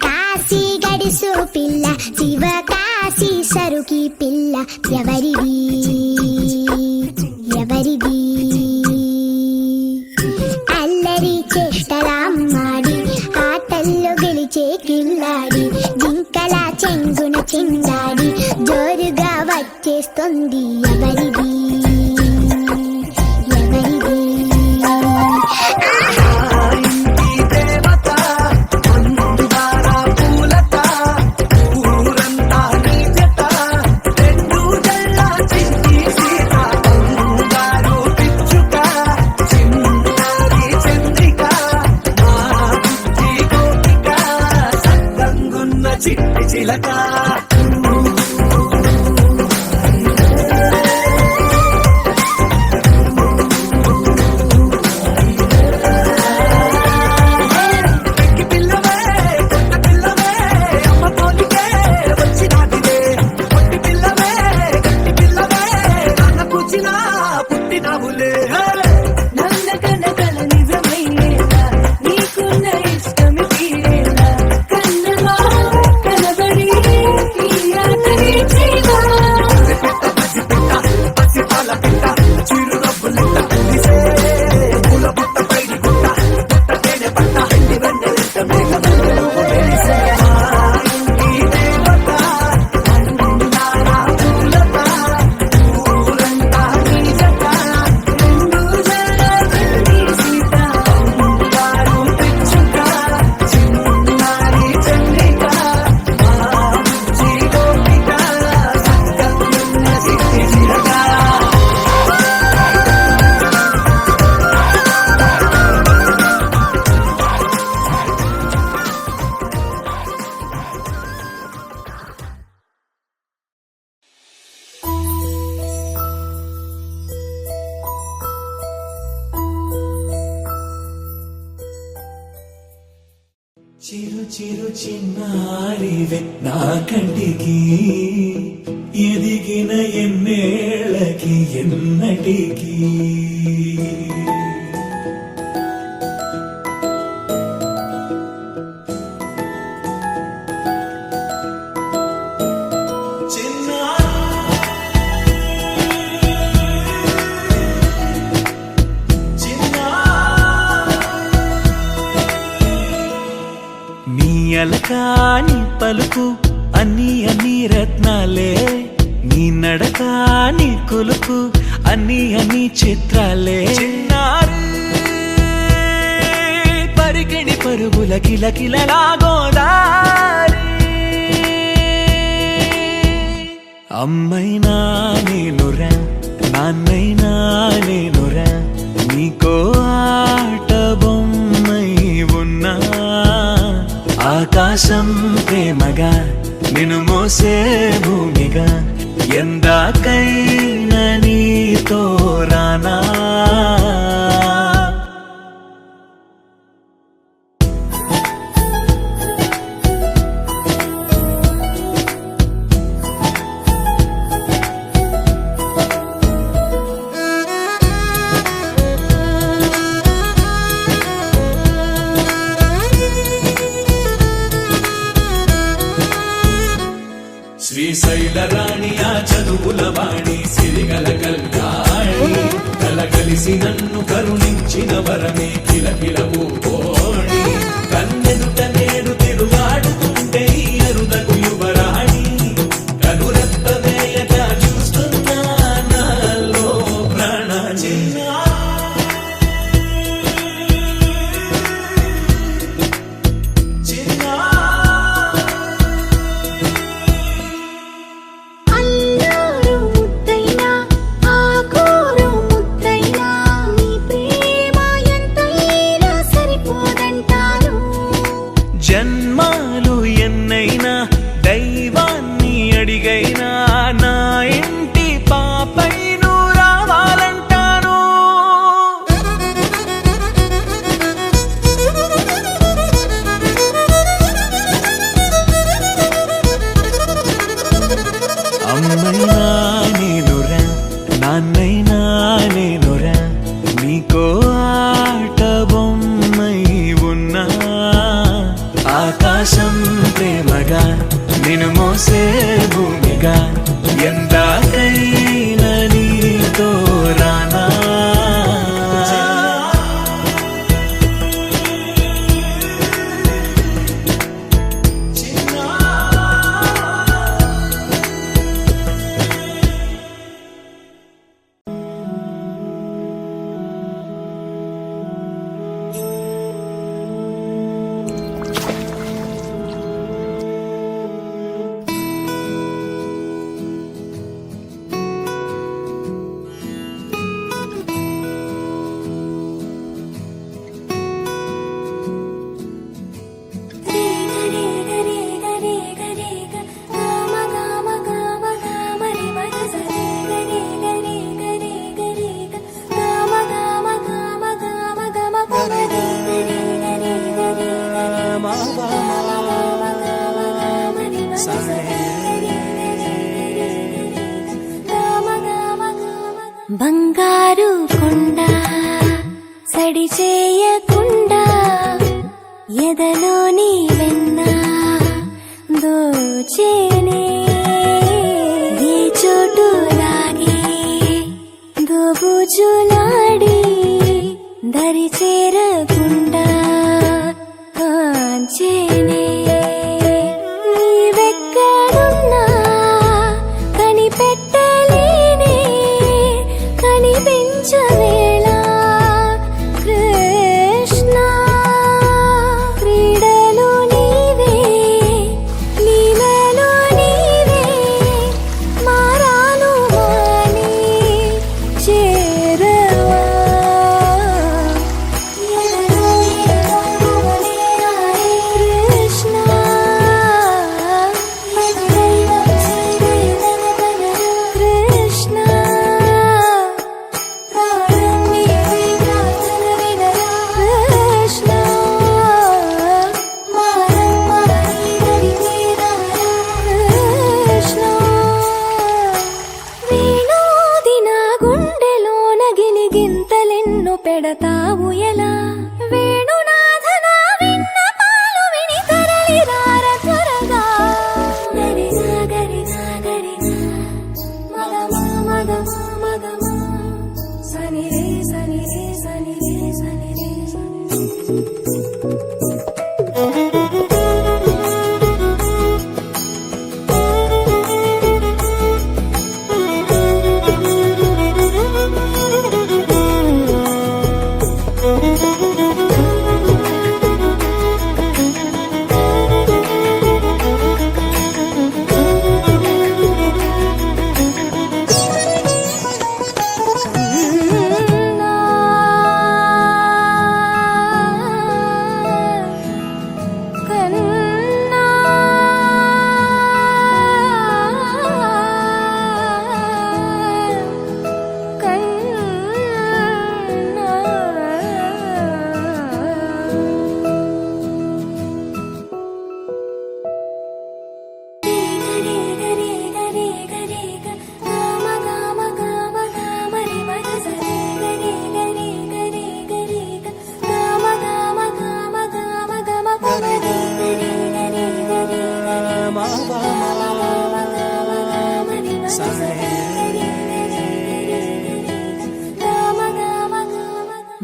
కాశీ గడిసు పిల్ల శివ కాశీ సరుకి పిల్ల ఎవరిది ఎవరిది అల్లరి చేష్టలామ్మాడి ఆటల్లో గెలిచే కిల్లాడి జింకల చెంగున చిందాడి జోరుగా వచ్చేస్తుంది ఎవరిది చిరు చిరు చిన్నారివే నా కంటికి ఎదిగిన ఎన్నేళ్ళకి ఎన్నటికి అలకాని పలుకు అన్ని అన్ని రత్నాలే నీ నడకాని కులుకు అన్ని అన్ని చిత్రాలే చిన్నారు పరికిణి పరుగుల కిలకిలలాగోదారి అమ్మైనా నేనురా నాన్నైనా నేనురా నీకో ఆట బొమ్మై ఉన్నా ఆకాశం ప్రేమగా నిన్ను మోసే భూమిగా ఎందాకైనా నీతో రానా శ్రీశైల రాణి ఆ చదువుల వాణి సిరిగల కల్యాణి కలగలిసి నన్ను కరుణించిన వరమే కిలకిలవు కోణి కన్నెదుట నేడు తిరుగాడుతుంటే ఈ అరుదకు యువరాణి కనురెప్పవేయగా చూస్తున్నా నాలో ప్రాణ చిన్న సరిపోదు నీకో ఆట బొమ్మై ఉన్నా ఆకాశం ప్రేమగా నిన్ను మోసే భూమిగా ఎందాకైనా నీతో రానా బంగారు కొండ సడి చేయకుండా ఎదలోని వెన్న దోచేనే ఏ చోటు లాగే దోబుజులాడి దరి చేరకుండా కాంచేనే నీవెక్కడున్నా కనిపెట్టలేనే కనిపించవేళ కృష్ణ క్రీడలు నీవే లీలలు నీవే మారాను మాని చేరవా ఎదలో కృష్ణ కృష్ణ పెడతావు ఎలా వేణునాథన విన్నపాలు విని తరలి రార త్వరగా గరిగా గరిగా గరిగా మగమా మగమా మగమా సని రే సని రే సని రే సని రే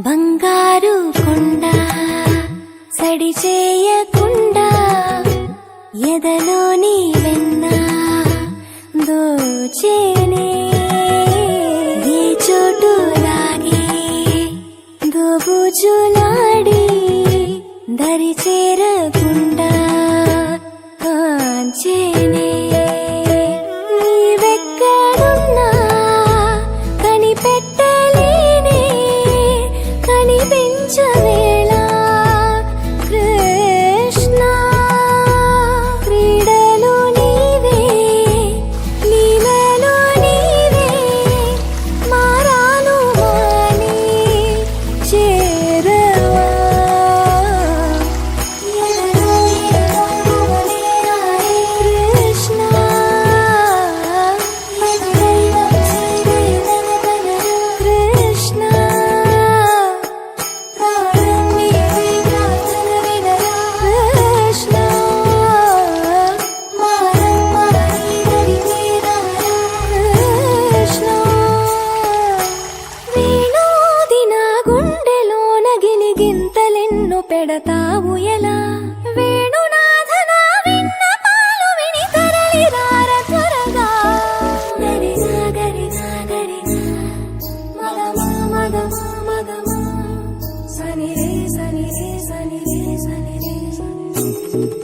బంగారు కొండ సడి చేయకుండా ఎదలోని వెన్న దోచేనే ఏ చోటు లాగే దోబుజులాడి దరి చేరకుండా కాంచేనే నీవెక్కడున్నా కనిపెట్టలేనే కనిపించవేళ కృష్ణ క్రీడలు నీవే లీలలు నీవే మారాను మాని చేరవా ఎదలో కృష్ణ కృష్ణ కృష్ణ